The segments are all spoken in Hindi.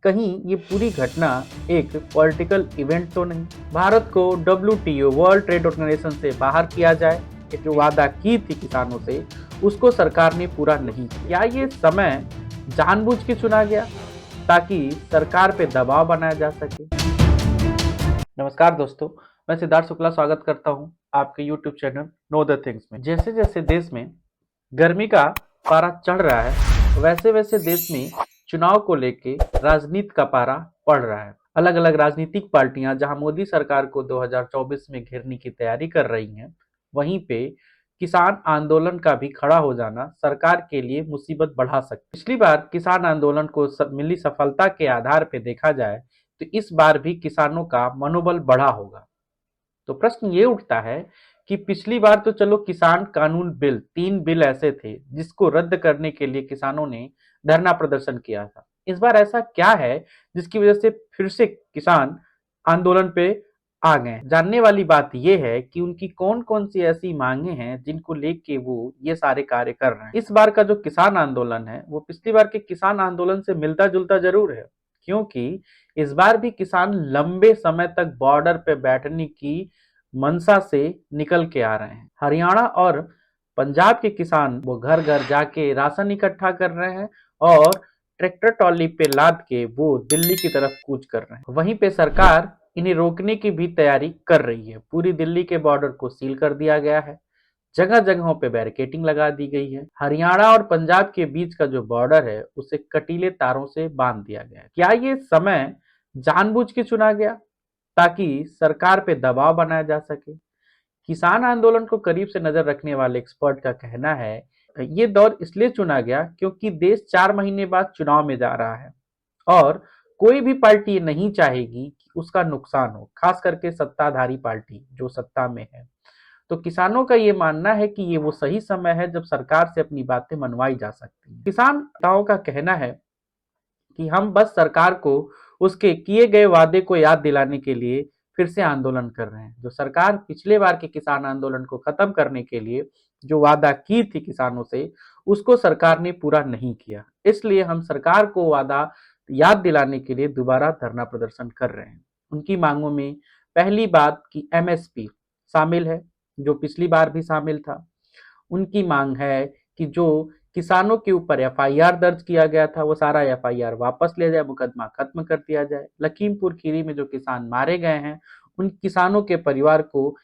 कहीं ये पूरी घटना एक पॉलिटिकल इवेंट तो नहीं? भारत को WTO वर्ल्ड ट्रेड ऑर्गेनाइजेशन से बाहर किया जाए, जो वादा की थी किसानों से, उसको सरकार ने पूरा नहीं किया। क्या ये समय जानबूझ के चुना गया ताकि सरकार पे दबाव बनाया जा सके? नमस्कार दोस्तों, मैं सिद्धार्थ शुक्ला स्वागत करता हूं आपके YouTube channel know the things में। जैसे जैसे देश में गर्मी का पारा चढ़ रहा है, वैसे वैसे देश में चुनाव को लेके राजनीति का पारा बढ़ रहा है। अलग अलग राजनीतिक पार्टियां जहां मोदी सरकार को 2024 में घेरने की तैयारी कर रही हैं, वहीं पे किसान आंदोलन का भी खड़ा हो जाना सरकार के लिए मुसीबत बढ़ा सकता है। पिछली बार किसान आंदोलन को मिली सफलता के आधार पर देखा जाए तो इस बार भी किसानों का मनोबल बढ़ा होगा। तो प्रश्न ये उठता है कि पिछली बार तो चलो किसान कानून बिल 3 बिल ऐसे थे जिसको रद्द करने के लिए किसानों ने धरना प्रदर्शन किया था। इस बार ऐसा क्या है जिसकी वजह से फिर से किसान आंदोलन पे आ गए? जानने वाली बात यह है कि उनकी कौन कौन सी ऐसी मांगे हैं जिनको लेके वो ये सारे कार्य कर रहे हैं। इस बार का जो किसान आंदोलन है वो पिछली बार के किसान आंदोलन से मिलता जुलता जरूर है, क्योंकि इस बार भी किसान लंबे समय तक बॉर्डर पे बैठने की मंशा से निकल के आ रहे हैं। हरियाणा और पंजाब के किसान वो घर घर जाके राशन इकट्ठा कर रहे हैं और ट्रैक्टर ट्रॉली पे लाद के वो दिल्ली की तरफ कूच कर रहे हैं। वहीं पे सरकार इन्हें रोकने की भी तैयारी कर रही है। पूरी दिल्ली के बॉर्डर को सील कर दिया गया है, जगह जगहों पे बैरिकेटिंग लगा दी गई है। हरियाणा और पंजाब के बीच का जो बॉर्डर है उसे कटीले तारों से बांध दिया गया है। क्या ये समय जानबूझ के चुना गया ताकि सरकार पे दबाव बनाया जा सके? किसान आंदोलन को करीब से नजर रखने वाले एक्सपर्ट का कहना है ये दौर इसलिए चुना गया क्योंकि देश 4 महीने बाद चुनाव में जा रहा है और कोई भी पार्टी ये नहीं चाहेगी कि उसका नुकसान हो, खास करके सत्ताधारी पार्टी जो सत्ता में है। तो किसानों का ये मानना है कि ये वो सही समय है जब सरकार से अपनी बातें मनवाई जा सकती हैं। किसान नेताओं का कहना है कि हम बस सरकार को उसके किए गए वादे को याद दिलाने के लिए फिर से आंदोलन कर रहे हैं। जो सरकार पिछले बार के किसान आंदोलन को खत्म करने के लिए जो वादा की थी किसानों से, उसको सरकार ने पूरा नहीं किया। इसलिए हम सरकार को वादा याद दिलाने के लिए दोबारा धरना प्रदर्शन कर रहे हैं। उनकी मांगों में पहली बात की MSP शामिल है, जो पिछली बार भी शामिल था। उनकी मांग है कि जो किसानों के ऊपर FIR दर्ज किया गया था वो सारा FIR वापस लिया जाए, मुकदमा खत्म कर दिया जाए। लखीमपुर खीरी में जो किसान मारे गए हैं उन किसानों के परिवार को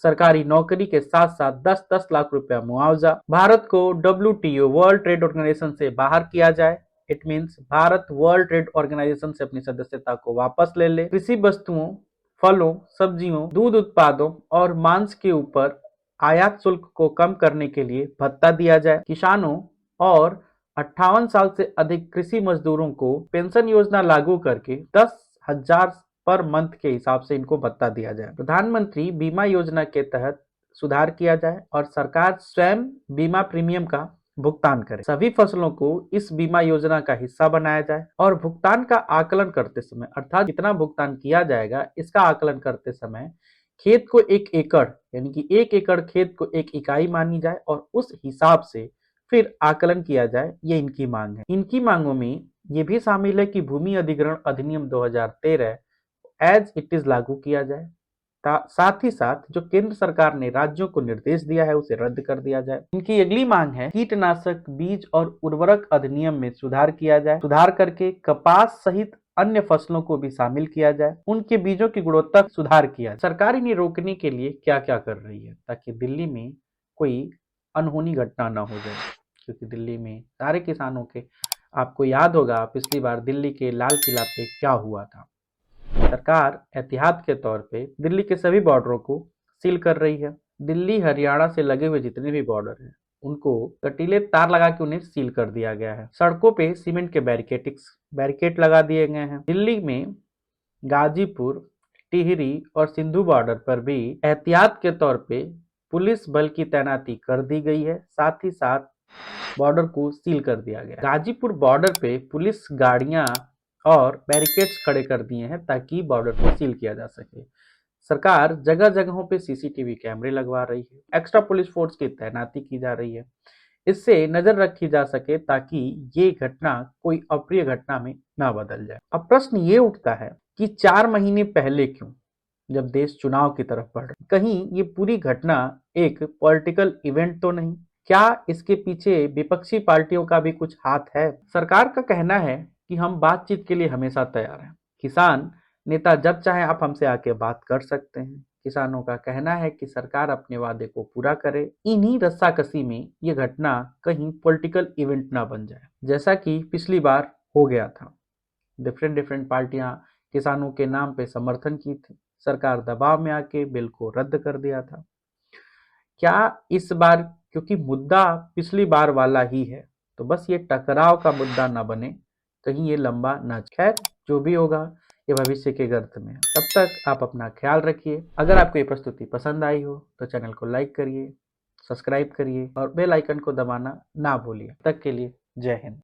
सरकारी नौकरी के साथ साथ 10-10 लाख रुपया मुआवजा। भारत को WTO वर्ल्ड ट्रेड ऑर्गेनाइजेशन से बाहर किया जाए। It means Bharat world trade organisation से अपनी सदस्यता को वापस ले ले। कृषि वस्तुओं, फलों, सब्जियों, दूध उत्पादों और मांस के ऊपर आयात शुल्क को कम करने के लिए भत्ता दिया जाए। किसानों और 58 साल से अधिक कृषि मजदूरों को पेंशन योजना लागू करके 10,000 पर मंथ के हिसाब से इनको भत्ता दिया जाए। प्रधानमंत्री बीमा योजना के तहत सुधार किया जाए और सरकार स्वयं बीमा प्रीमियम का भुगतान करे। सभी फसलों को इस बीमा योजना का हिस्सा बनाया जाए और भुगतान का आकलन करते समय, अर्थात कितना भुगतान किया जाएगा इसका आकलन करते समय खेत को 1 एकड़ यानी कि 1 एकड़ खेत को एक इकाई मानी जाए और उस हिसाब से फिर आकलन किया जाए। ये इनकी मांग है। इनकी मांगों में ये भी शामिल है कि भूमि अधिग्रहण अधिनियम 2013 एज इट इज लागू किया जाए। साथ ही साथ जो केंद्र सरकार ने राज्यों को निर्देश दिया है उसे रद्द कर दिया जाए। इनकी अगली मांग है कीटनाशक, बीज और उर्वरक अधिनियम में सुधार किया जाए। सुधार करके कपास सहित अन्य फसलों को भी शामिल किया जाए। उनके बीजों की गुणवत्ता सुधार किया जाए। सरकार इन्हें रोकने के लिए क्या क्या कर रही है ताकि दिल्ली में कोई अनहोनी घटना न हो जाए, क्योंकि दिल्ली में सारे किसानों के, आपको याद होगा पिछली बार दिल्ली के लाल किला पे क्या हुआ था। सरकार एहतियात के तौर पे दिल्ली के सभी बॉर्डरों को सील कर रही है। दिल्ली हरियाणा से लगे हुए जितने भी बॉर्डर हैं उनको कटीले तार लगा के उन्हें सील कर दिया गया है। सड़कों पे सीमेंट के बैरिकेड लगा दिए गए हैं। दिल्ली में गाजीपुर, टिहरी और सिंधु बॉर्डर पर भी एहतियात के तौर पे पुलिस बल की तैनाती कर दी गई है। साथ ही साथ बॉर्डर को सील कर दिया गया। गाजीपुर बॉर्डर पे पुलिस गाड़ियां और बैरिकेड्स खड़े कर दिए हैं ताकि बॉर्डर को सील किया जा सके। सरकार जगह जगहों पे CCTV कैमरे लगवा रही है। एक्स्ट्रा पुलिस फोर्स की तैनाती की जा रही है। इससे नजर रखी जा सके ताकि ये घटना कोई अप्रिय घटना में ना बदल जाए। अब प्रश्न ये उठता है कि 4 महीने पहले क्यों, जब देश चुनाव की तरफ बढ़ रहा, कहीं ये पूरी घटना एक पॉलिटिकल इवेंट तो नहीं? क्या इसके पीछे विपक्षी पार्टियों का भी कुछ हाथ है? सरकार का कहना है कि हम बातचीत के लिए हमेशा तैयार हैं। किसान नेता जब चाहे आप हमसे आके बात कर सकते हैं। किसानों का कहना है कि सरकार अपने वादे को पूरा करे। इन्हीं रस्साकसी में ये घटना कहीं पॉलिटिकल इवेंट ना बन जाए, जैसा कि पिछली बार हो गया था। डिफरेंट डिफरेंट पार्टियां किसानों के नाम पे समर्थन की थी, सरकार दबाव में आके बिल को रद्द कर दिया था। क्या इस बार, क्योंकि मुद्दा पिछली बार वाला ही है, तो बस ये टकराव का मुद्दा ना बने, कहीं ये लंबा ना। खैर, जो भी होगा ये भविष्य के गर्त में है। तब तक आप अपना ख्याल रखिए। अगर आपको ये प्रस्तुति पसंद आई हो तो चैनल को लाइक करिए, सब्सक्राइब करिए और बेल आइकन को दबाना ना भूलिए। तब तक के लिए जय हिंद।